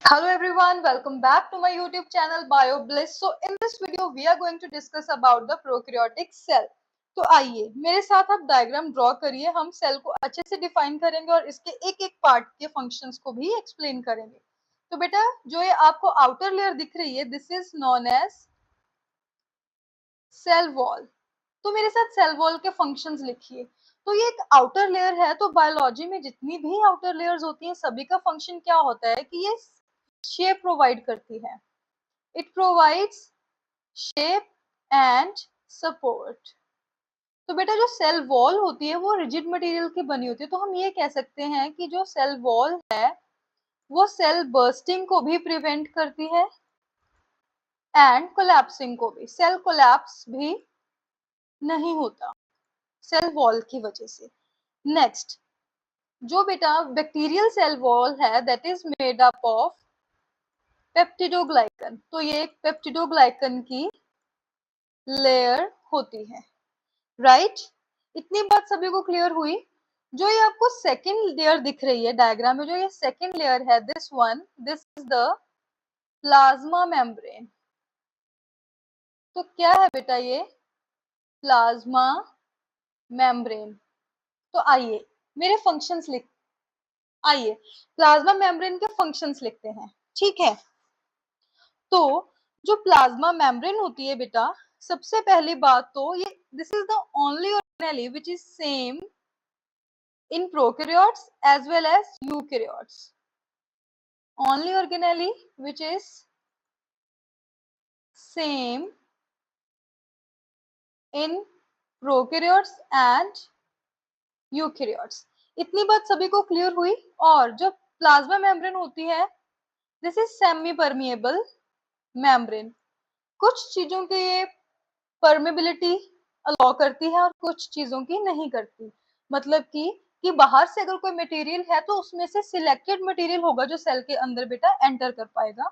Hello everyone, welcome back to my YouTube channel BioBliss. So in this video we are going to discuss about the prokaryotic cell. तो आइए मेरे साथ आप diagram draw करिए, हम cell को अच्छे से डिफाइन करेंगे और इसके एक एक पार्ट के फंक्शंस को भी एक्सप्लेन करेंगे। तो बेटा जो ये आपको आउटर लेयर दिख रही है, this is known as cell wall. तो मेरे साथ सेल वॉल के फंक्शंस लिखिए। तो ये एक आउटर लेयर है, तो बायोलॉजी में जितनी भी आउटर लेयर्स होती हैं सभी का फंक्शन क्या होता है कि ये शेप प्रोवाइड करती है। It provides shape and support. तो बेटा जो सेल वॉल होती है वो रिजिड मटेरियल की बनी होती है, तो हम ये कह सकते हैं कि जो सेल वॉल है वो सेल बर्स्टिंग को भी प्रिवेंट करती है एंड कोलैप्सिंग को भी। सेल कोलैप्स भी नहीं होता सेल वॉल की वजह से। नेक्स्ट, जो बेटा बैक्टीरियल सेल वॉल है that is made up of peptidoglycan. तो ये एक पेप्टिडोग्लाइकन की लेयर होती है, राइट? इतनी बात सभी को क्लियर हुई। जो ये आपको सेकंड लेयर दिख रही है डायग्राम में, जो ये सेकंड लेयर है, this is the plasma membrane. तो क्या है बेटा ये प्लाज्मा मेम्ब्रेन? तो आइए मेरे फंक्शंस आइए प्लाज्मा मेम्ब्रेन के फंक्शंस लिखते हैं, ठीक है? तो जो प्लाज्मा मेम्ब्रेन होती है बेटा, सबसे पहली बात तो ये this is the only organelle which is same in prokaryotes as well as eukaryotes. Only organelle which is same in prokaryotes and eukaryotes. इतनी बात सभी को क्लियर हुई। और जो प्लाज्मा मेम्ब्रेन होती है this is semi permeable membrane. कुछ चीजों की ये परमेबिलिटी अलाउ करती है और कुछ चीजों की नहीं करती। मतलब कि बाहर से अगर कोई मटेरियल है तो उसमें से सिलेक्टेड मटेरियल होगा जो सेल के अंदर बेटा एंटर कर पाएगा।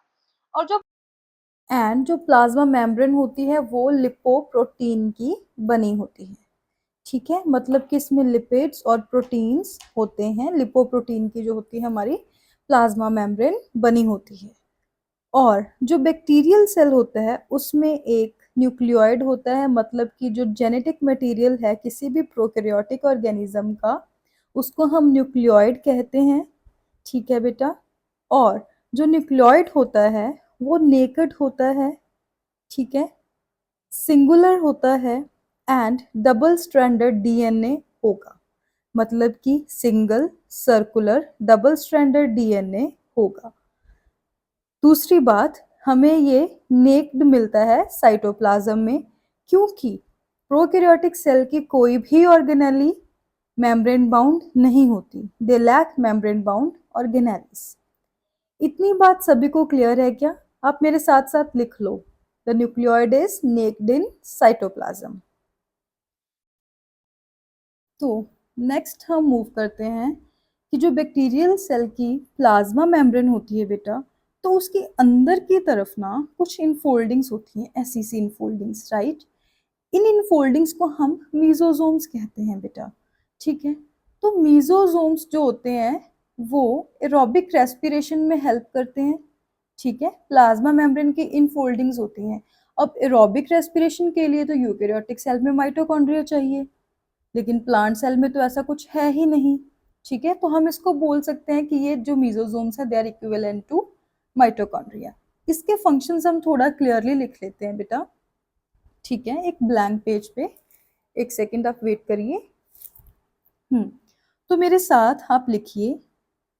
और जो प्लाज्मा मेम्ब्रेन होती है वो लिपोप्रोटीन की बनी होती है, ठीक है? मतलब कि इसमें लिपिड्स और प्रोटीन्स होते हैं। लिपोप्रोटीन की जो होती है हमारी प्लाज्मा मेम्ब्रेन बनी होती है। और जो बैक्टीरियल सेल होता है उसमें एक न्यूक्लियोइड होता है, मतलब कि जो जेनेटिक मटेरियल है किसी भी प्रोकैरियोटिक ऑर्गेनिज्म का उसको हम न्यूक्लियोइड कहते हैं, ठीक है बेटा? और जो न्यूक्लियोइड होता है वो नेकेड होता है, ठीक है? सिंगुलर होता है एंड डबल स्ट्रैंडेड डीएनए होगा। मतलब कि single circular double stranded DNA होगा। दूसरी बात, हमें ये नेक्ड मिलता है साइटोप्लाज्म में, क्योंकि प्रोकैरियोटिक सेल की कोई भी ऑर्गेनेली मेम्ब्रेन बाउंड नहीं होती। They lack membrane bound organelles. इतनी बात सभी को क्लियर है क्या? आप मेरे साथ साथ लिख लो, the nucleoid is naked in cytoplasm. तो नेक्स्ट हम मूव करते हैं कि जो बैक्टीरियल सेल की प्लाज्मा मेम्ब्रेन होती है बेटा, तो उसके अंदर की तरफ ना कुछ इनफोल्डिंग्स होती हैं, ऐसी सी इनफोल्डिंग्स, राइट? इन इनफोल्डिंग्स को हम मीजोजोम्स कहते हैं बेटा, ठीक है? तो मीजोजोम्स जो होते हैं वो एरोबिक रेस्पिरेशन में हेल्प करते हैं, ठीक है? प्लाज्मा मेम्ब्रेन की इनफोल्डिंग्स होती हैं। अब एरोबिक रेस्पिरेशन के लिए तो यूकेरियोटिक सेल में माइटोकॉन्ड्रिया चाहिए, लेकिन प्लांट सेल में तो ऐसा कुछ है ही नहीं, ठीक है? तो हम इसको बोल सकते हैं कि ये जो मीजोजोम्स है they are equivalent to mitochondria. इसके फंक्शंस हम थोड़ा क्लियरली लिख लेते हैं बेटा, ठीक है? एक ब्लैंक पेज पे, एक सेकंड आप वेट करिए। तो मेरे साथ आप लिखिए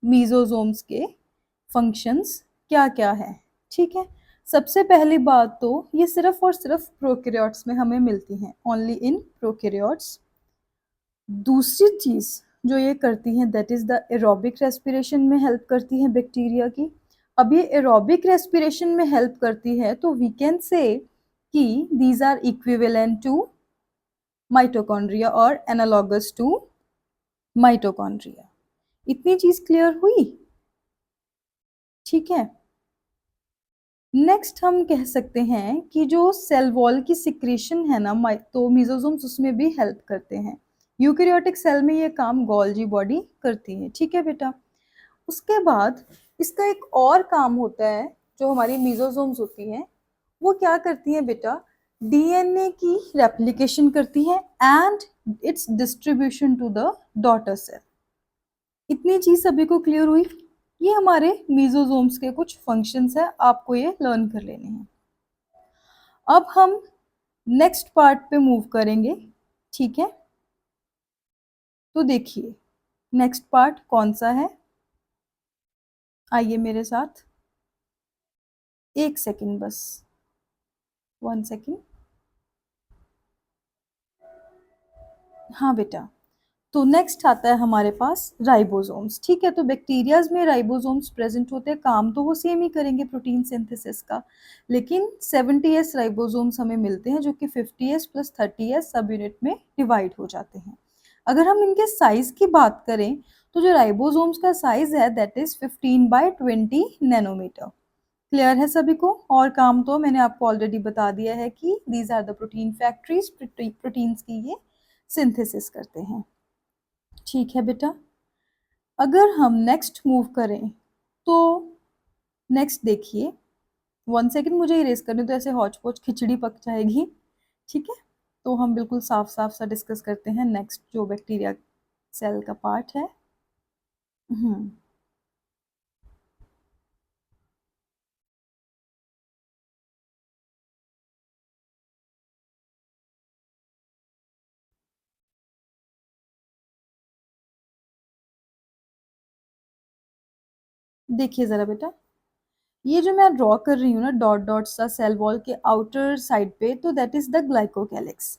मीजोजोम्स के फंक्शंस क्या क्या है, ठीक है? सबसे पहली बात तो ये सिर्फ और सिर्फ प्रोकैरियोट्स में हमें मिलती हैं, ओनली इन प्रोकैरियोट्स। दूसरी चीज जो ये करती हैं that is the aerobic respiration में हेल्प करती है बैक्टीरिया की। अब ये एरोबिक रेस्पिरेशन में हेल्प करती है तो वी कैन से कि these are equivalent to mitochondria और एनालॉगस टू माइटोकॉन्ड्रिया। इतनी चीज क्लियर हुई, ठीक है? नेक्स्ट हम कह सकते हैं कि जो सेल वॉल की सिक्रीशन है ना, तो मीजोजोम्स उसमें भी हेल्प करते हैं। यूकेरियोटिक सेल में ये काम गोल्जी बॉडी करती है, ठीक है बेटा? उसके बाद इसका एक और काम होता है, जो हमारी मीजोसोम्स होती हैं वो क्या करती हैं बेटा, डीएनए की रेप्लिकेशन करती हैं and its distribution to the daughter cell. इतनी चीज सभी को क्लियर हुई? ये हमारे मीजोसोम्स के कुछ फंक्शंस है, आपको ये लर्न कर लेने हैं। अब हम नेक्स्ट पार्ट पे मूव करेंगे, ठीक है? तो देखिए नेक्स्ट पार्ट कौन सा है, आइए मेरे साथ, एक सेकंड बस, 1 सेकंड। हाँ बेटा, तो नेक्स्ट आता है हमारे पास राइबोसोम्स, ठीक है? तो बैक्टीरियाज में राइबोसोम्स प्रेजेंट होते हैं, काम तो वो सेम ही करेंगे प्रोटीन सिंथेसिस का, लेकिन 70s राइबोसोम्स हमें मिलते हैं जो कि 50s प्लस 30s सब यूनिट में डिवाइड हो जाते हैं। अगर हम इनके साइज की बात करें तो जो राइबोसोम्स का साइज है दैट इज 15/20 नैनोमीटर। क्लियर है सभी को? और काम तो मैंने आपको ऑलरेडी बता दिया है कि these are the protein factories, proteins की ये सिंथेसिस करते हैं, ठीक है बेटा? अगर हम नेक्स्ट मूव करें तो नेक्स्ट देखिए, 1 सेकंड मुझे इरेज करने तो ऐसे हौच पौच खिचड़ी पक जाएगी, ठीक है? तो हम बिल्कुल साफ साफ सा डिस्कस करते हैं नेक्स्ट जो बैक्टीरिया सेल का पार्ट है। हम्म देखिए जरा बेटा, ये जो मैं ड्रॉ कर रही हूँ ना डॉट डॉट सा सेल वॉल के आउटर साइड पे, तो दैट इज द ग्लाइकोकैलिक्स,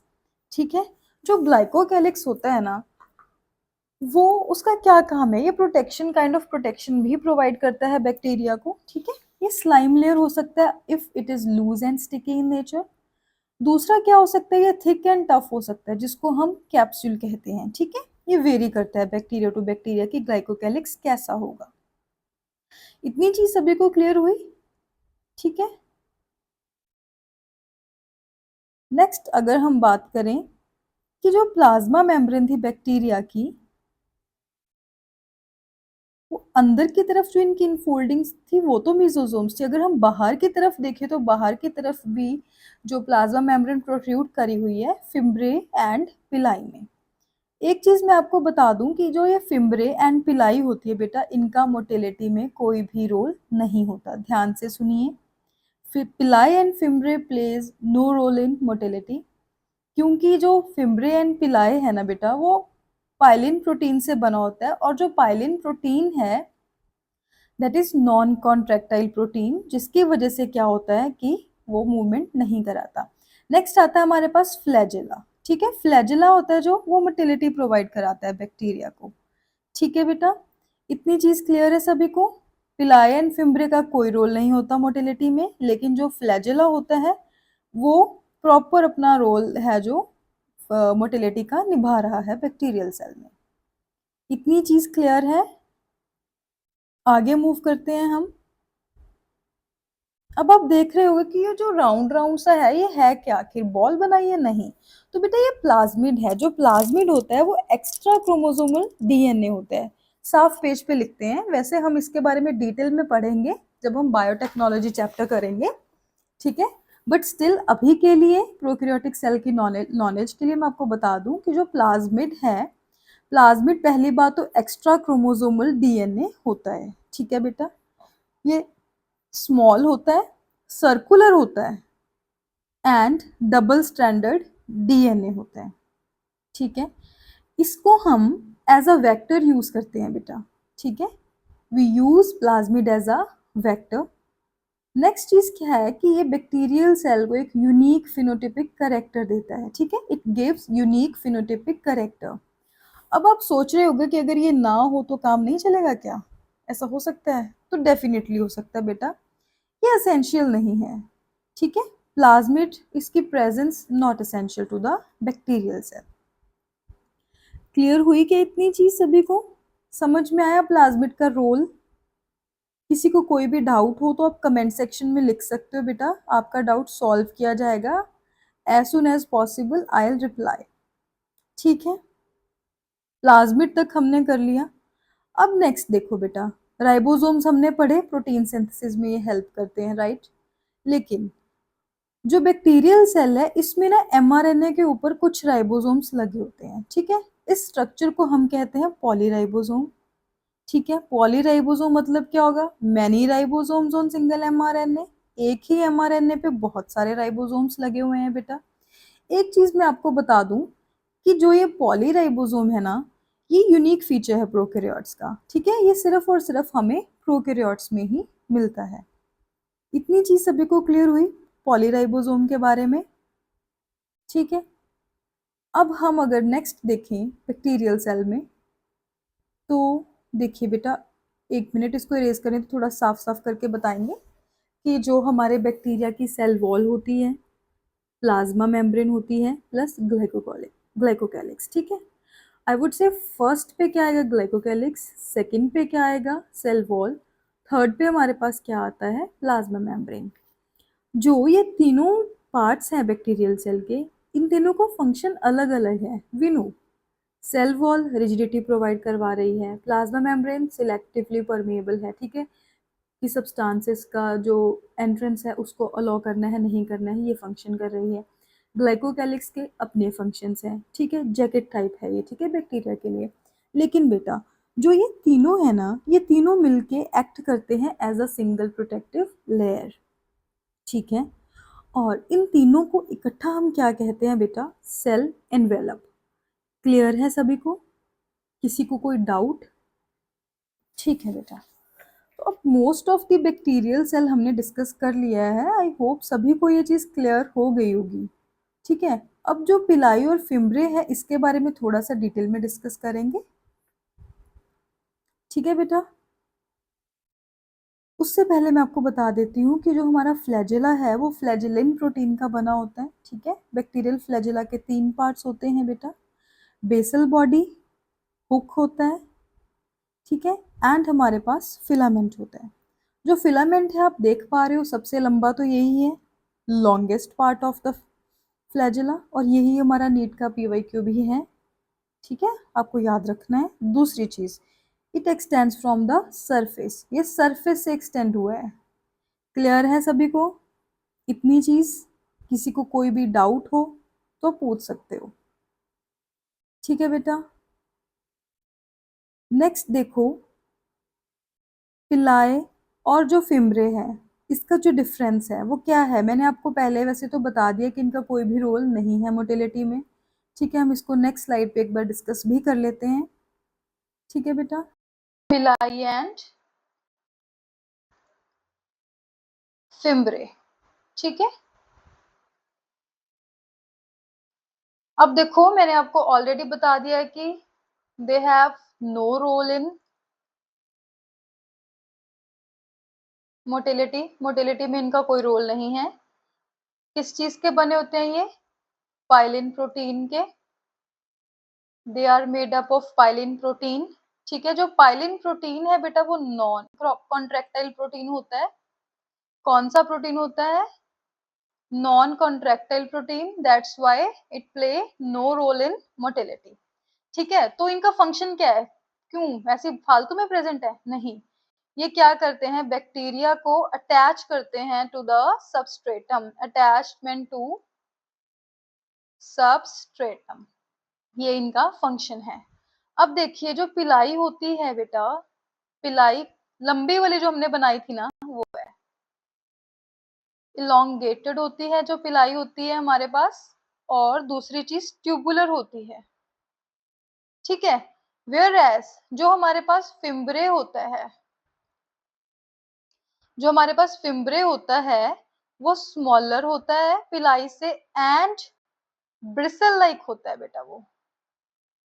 ठीक है? जो ग्लाइकोकैलिक्स होता है ना, वो उसका क्या काम है, ये प्रोटेक्शन, काइंड ऑफ प्रोटेक्शन भी प्रोवाइड करता है बैक्टीरिया को, ठीक है? ये स्लाइम लेयर हो सकता है if it is loose and sticky in nature. दूसरा क्या हो सकता है, ये थिक एंड टफ हो सकता है जिसको हम कैप्सूल कहते हैं, ठीक है? ये वेरी करता है बैक्टीरिया टू बैक्टीरिया की ग्लाइकोकैलिक्स कैसा होगा। इतनी चीज सभी को क्लियर हुई, ठीक है? नेक्स्ट अगर हम बात करें कि जो प्लाज्मा मेम्ब्रेन थी बैक्टीरिया की, वो अंदर की तरफ जो इनकी इनफोल्डिंग्स थी वो तो मीजोसोम्स थी, अगर हम बाहर की तरफ देखें तो बाहर की तरफ भी जो प्लाज्मा मेम्ब्रेन प्रोट्रूड करी हुई है फिम्ब्रे एंड पिलाई में। एक चीज मैं आपको बता दूं कि जो ये फिम्ब्रे एंड पिलाई होती है बेटा, इनका मोटिलिटी में कोई भी रोल नहीं होता, ध्यान से सुनिए। Pili and fimbriae plays no role in motility, क्योंकि जो फिम्ब्रे एंड पिलाई है ना बेटा, वो पाइलिन प्रोटीन से बना होता है, और जो पाइलिन प्रोटीन है that is non contractile protein, जिसकी वजह से क्या होता है कि वो मूवमेंट नहीं कराता। नेक्स्ट आता है हमारे पास फ्लैजेला, ठीक है? फ्लैजेला होता है जो वो मोटिलिटी प्रोवाइड कराता है बैक्टीरिया को, ठीक है बेटा? इतनी चीज क्लियर है सभी को? पिलाई एंड फिम्ब्रे का कोई रोल नहीं होता मोटिलिटी में, लेकिन जो फ्लैजेला होता है वो प्रॉपर अपना रोल है जो मोटिलिटी का निभा रहा है बैक्टीरियल सेल में। इतनी चीज क्लियर है? आगे मूव करते हैं हम। अब आप देख रहे होगे कि ये जो राउंड राउंड सा है, ये है क्या, आखिर बॉल बनाई है? नहीं। तो बेटा ये प्लाज्मिड है। जो प्लाज्मिड होता है वो एक्स्ट्रा क्रोमोसोमल डीएनए होता है। साफ पेज पे लिखते हैं, वैसे हम इसके बारे में डिटेल में पढ़ेंगे जब हम बायोटेक्नोलॉजी चैप्टर करेंगे, ठीक है? बट स्टिल अभी के लिए प्रोकैरियोटिक सेल की नॉलेज के लिए मैं आपको बता दूं कि जो प्लाज्मिड है, प्लाज्मिड पहली बात तो एक्स्ट्रा क्रोमोसोमल डीएनए होता है, ठीक है बेटा? ये स्मॉल होता है, सर्कुलर होता है एंड डबल स्ट्रैंडर्ड डीएनए होता है, ठीक है? इसको हम एज अ वेक्टर यूज करते हैं बेटा, ठीक है? We use plasmid as a vector. Next चीज क्या है कि ये बैक्टीरियल सेल को एक यूनिक फिनोटिपिक करेक्टर देता है, ठीक है? It gives unique phenotypic character. अब आप सोच रहे होंगे कि अगर ये ना हो तो काम नहीं चलेगा क्या? ऐसा हो सकता है? तो डेफिनेटली हो सकता है बेटा, ये एसेंशियल नहीं है, ठीक है? प्लाज्मिड इसकी presence not essential to the bacterial cell. Clear हुई क्या इतनी चीज सभी को? समझ में आया प्लाज्मिड का रोल? किसी को कोई भी डाउट हो तो आप कमेंट सेक्शन में लिख सकते हो बेटा, आपका डाउट सॉल्व किया जाएगा as soon as possible, I will reply, ठीक है? प्लाज्मिड तक हमने कर लिया। अब नेक्स्ट देखो बेटा, राइबोसोम्स हमने पढ़े, प्रोटीन सिंथेसिस में ये हेल्प करते हैं, राइट। लेकिन जो बैक्टीरियल सेल है इसमें ना एमआरएनए के ऊपर कुछ राइबोसोम्स लगे होते हैं, ठीक है। इस स्ट्रक्चर को हम कहते हैं पॉलीराइबोसोम, ठीक है। पॉलीराइबोसोम मतलब क्या होगा, many ribosomes on single mRNA, एक ही एमआरएनए पे बहुत सारे राइबोसोम्स लगे हुए हैं बेटा। एक चीज मैं आपको बता दूं कि जो ये पॉलीराइबोसोम है ना, ये यूनिक फीचर है प्रोकैरियोट्स का, ठीक है। ये सिर्फ और सिर्फ हमें प्रोकैरियोट्स में ही मिलता है। इतनी चीज सभी को क्लियर हुई पॉलीराइबोसोम के बारे में, ठीक है। अब हम अगर नेक्स्ट देखें बैक्टीरियल सेल में, तो देखिए बेटा, एक मिनट इसको इरेज करें तो थोड़ा साफ साफ करके बताएंगे कि जो हमारे बैक्टीरिया की सेल वॉल होती है, प्लाज्मा मेम्ब्रेन होती है, प्लस ग्लाइकोकैलिक्स, ठीक है। आई वुड से फर्स्ट पे क्या आएगा, ग्लाइकोकैलिक्स, सेकंड पे क्या आएगा, सेल वॉल, थर्ड पे हमारे पास क्या आता है, प्लाज्मा मेम्ब्रेन। जो ये तीनों पार्ट्स हैं बैक्टीरियल सेल के, इन तीनों का फंक्शन अलग अलग है, we know. Cell wall rigidity provide करवा रही है, प्लाज्मा मेम्ब्रेन सिलेक्टिवली परमेएबल है, ठीक है, कि सब्सटेंसेस का जो एंट्रेंस है उसको अलाउ करना है नहीं करना है, ये फंक्शन कर रही है। ग्लाइकोकैलिक्स के अपने फंक्शंस हैं, ठीक है, जैकेट टाइप है ये, ठीक है, बैक्टीरिया के लिए। लेकिन बेटा जो ये तीनों है ना, ये तीनों मिलके एक्ट करते हैं as a single protective layer, ठीक है। और इन तीनों को इकट्ठा हम क्या कहते हैं बेटा, सेल एनवेलप। क्लियर है सभी को, किसी को कोई डाउट, ठीक है बेटा। तो अब most of the bacterial cell हमने डिस्कस कर लिया है, आई होप सभी को ये चीज़ क्लियर हो गई होगी, ठीक है। अब जो पिलाई और फिम्ब्रे है इसके बारे में थोड़ा सा डिटेल में डिस्कस करेंगे, ठीक है बेटा। उससे पहले मैं आपको बता देती हूँ कि जो हमारा फ्लैजेला है वो फ्लैजेलिन प्रोटीन का बना होता है, ठीक है। बैक्टीरियल फ्लैजेला के 3 पार्ट्स होते हैं बेटा, बेसल बॉडी, हुक होता है, ठीक है, एंड हमारे पास फिलामेंट होता है। जो फिलामेंट है आप देख पा रहे हो सबसे लंबा तो यही है, longest part of the flagella, और यही हमारा नीट का पीवाईक्यू भी है, ठीक है, आपको याद रखना है। दूसरी चीज, it extends from the surface, ये सरफेस से एक्सटेंड हुआ है। क्लियर है सभी को इतनी चीज, किसी को कोई भी डाउट हो तो पूछ सकते हो, ठीक है बेटा। नेक्स्ट देखो, पिलाए और जो फिम्ब्रे है इसका जो डिफरेंस है वो क्या है, मैंने आपको पहले वैसे तो बता दिया कि इनका कोई भी रोल नहीं है मोटिलिटी में, ठीक है। हम इसको नेक्स्ट स्लाइड पे एक बार डिस्कस भी कर लेते हैं, ठीक है बेटा। पिलाई एंड फिम्ब्रे, ठीक है। अब देखो मैंने आपको ऑलरेडी बता दिया कि they have no role in motility, motility में इनका कोई रोल नहीं है। किस चीज के बने होते हैं ये, पाइलिन प्रोटीन के, they are made up of pilin protein, ठीक है। जो पाइलिन प्रोटीन है बेटा वो नॉन कॉन्ट्रैक्टाइल प्रोटीन होता है। कौन सा प्रोटीन होता है, non contractile protein, that's why it play no role in motility, ठीक है। तो इनका फंक्शन क्या है, क्यों ऐसे फालतू में प्रेजेंट है, नहीं, ये क्या करते हैं, बैक्टीरिया को अटैच करते हैं to the substratum, attachment to substratum, ये इनका फंक्शन है। अब देखिए जो पिलाई होती है बेटा, पिलाई लंबी वाली जो हमने बनाई थी ना वो है, इलोंगेटेड होती है जो पिलाई होती है हमारे पास, और दूसरी चीज ट्यूबुलर होती है, ठीक है। वेयर एज जो हमारे पास फिम्ब्रे होता है, जो हमारे पास फिम्ब्रे होता है वो स्मॉलर होता है पिलाई से, एंड ब्रिसल लाइक होता है बेटा, वो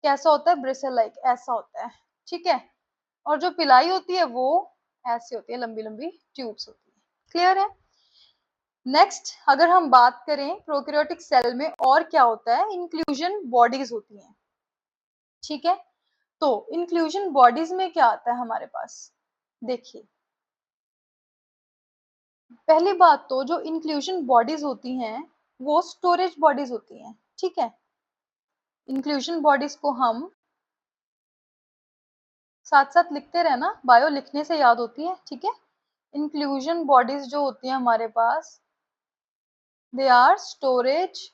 कैसा होता है, ब्रिसल लाइक ऐसा होता है, ठीक है। और जो पिलाई होती है वो ऐसी होती है, लंबी लंबी ट्यूब्स होती है, क्लियर है। नेक्स्ट अगर हम बात करें प्रोकैरियोटिक सेल में और क्या होता है, इंक्लूजन बॉडीज होती हैं, ठीक है। तो इंक्लूजन बॉडीज में क्या आता है हमारे पास, देखिए पहली बात तो जो इंक्लूजन बॉडीज होती हैं वो स्टोरेज बॉडीज होती हैं, ठीक है। इंक्लूजन बॉडीज को हम साथ साथ लिखते रहना, बायो लिखने से याद होती है, ठीक है। इंक्लूजन बॉडीज जो होती है हमारे पास, दे आर स्टोरेज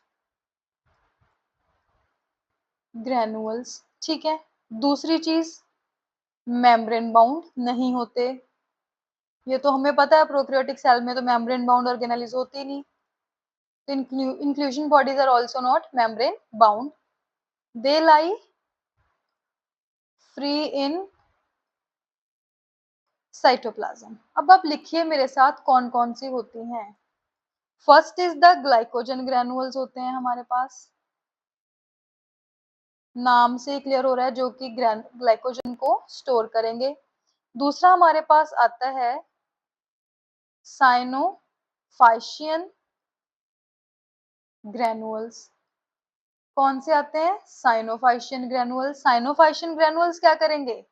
ग्रेनुअल्स, ठीक है। दूसरी चीज, मेम्ब्रेन बाउंड नहीं होते, ये तो हमें पता है, प्रोकैरियोटिक सेल में तो मेम्ब्रेन बाउंड ऑर्गेनेल्स होती ही नहीं। Inclusion bodies are also not membrane bound. They lie free in cytoplasm. अब आप लिखिए मेरे साथ कौन कौन सी होती हैं। First is the glycogen granules होते हैं हमारे पास, नाम से क्लियर हो रहा है, जो कि ग्लाइकोजन को स्टोर करेंगे। दूसरा हमारे पास आता है साइनोफाइशियन ग्रेनुअल्स। कौन से आते हैं? साइनोफाइशियन ग्रेनुअल्स। साइनोफाइशियन ग्रेनुअल्स क्या करेंगे?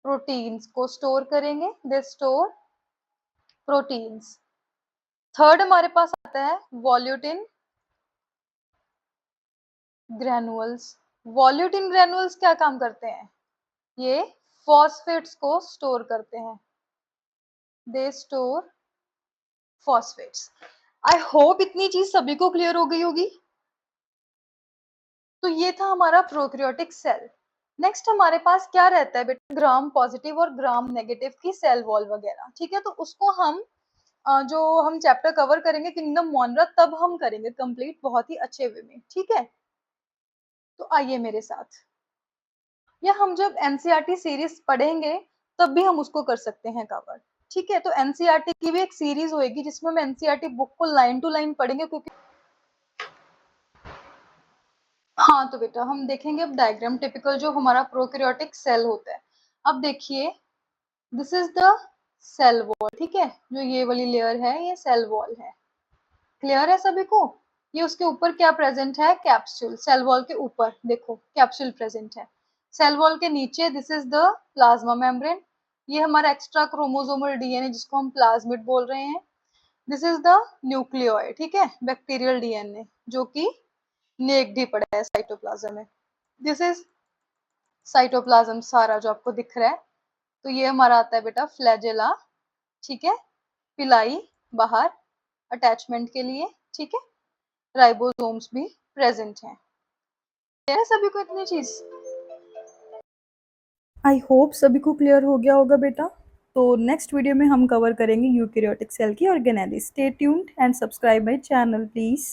प्रोटीन्स को स्टोर करेंगे, दे स्टोर प्रोटीन्स। थर्ड हमारे पास आता है वॉल्यूटिन ग्रेनुअल्स। वॉल्यूटिन ग्रेनुअल्स क्या काम करते हैं? ये फॉस्फेट्स को स्टोर करते हैं, they store phosphates. I hope इतनी चीज सभी को क्लियर हो गई होगी। तो ये था हमारा प्रोकैरियोटिक सेल। नेक्स्ट हमारे पास क्या रहता है बेटा? ग्राम पॉजिटिव और ग्राम नेगेटिव की सेल वॉल वगैरह, ठीक है। तो उसको हम जो हम चैप्टर कवर करेंगे किंगडम मोनरा, तब हम करेंगे कंप्लीट बहुत ही अच्छे वे में, ठीक है। तो आइए मेरे साथ, या हम जब एनसीईआरटी सीरीज पढ़ेंगे तब भी हम उसको कर सकते हैं कवर, ठीक है। तो एनसीईआरटी की भी एक सीरीज होगी जिसमें हम एनसीईआरटी बुक को लाइन टू लाइन पढ़ेंगे, क्योंकि हाँ, तो बेटा हम देखेंगे अब डायग्राम टिपिकल जो हमारा प्रोकैरियोटिक सेल होता है। अब देखिए, this is the cell wall, ठीक है। जो ये वाली लेयर है ये सेल वॉल है, क्लियर है सभी को? ये उसके ऊपर क्या प्रेजेंट है? कैप्सूल। सेल वॉल के ऊपर देखो कैप्सूल प्रेजेंट है। सेल वॉल के नीचे this is the plasma membrane, ये हमारा एक्स्ट्रा क्रोमोसोमल डीएनए जिसको हम प्लाज्मिड बोल रहे हैं। दिस इज द न्यूक्लियोइड, ठीक है, बैक्टीरियल डीएनए जो कि नेक्ड ही पड़ा है साइटोप्लाज्म में। दिस इज साइटोप्लाज्म सारा जो आपको दिख रहा है। तो ये हमारा आता है बेटा फ्लैजेला, ठीक है, पिलाई बाहर अटैचमेंट के लिए, ठीक है। राइबोसोम्स भी प्रेजेंट हैं। क्लियर है सभी को इतनी चीज? आई होप सभी को क्लियर हो गया होगा बेटा। तो नेक्स्ट वीडियो में हम कवर करेंगे यूकैरियोटिक सेल की organelles. Stay tuned and subscribe my channel please.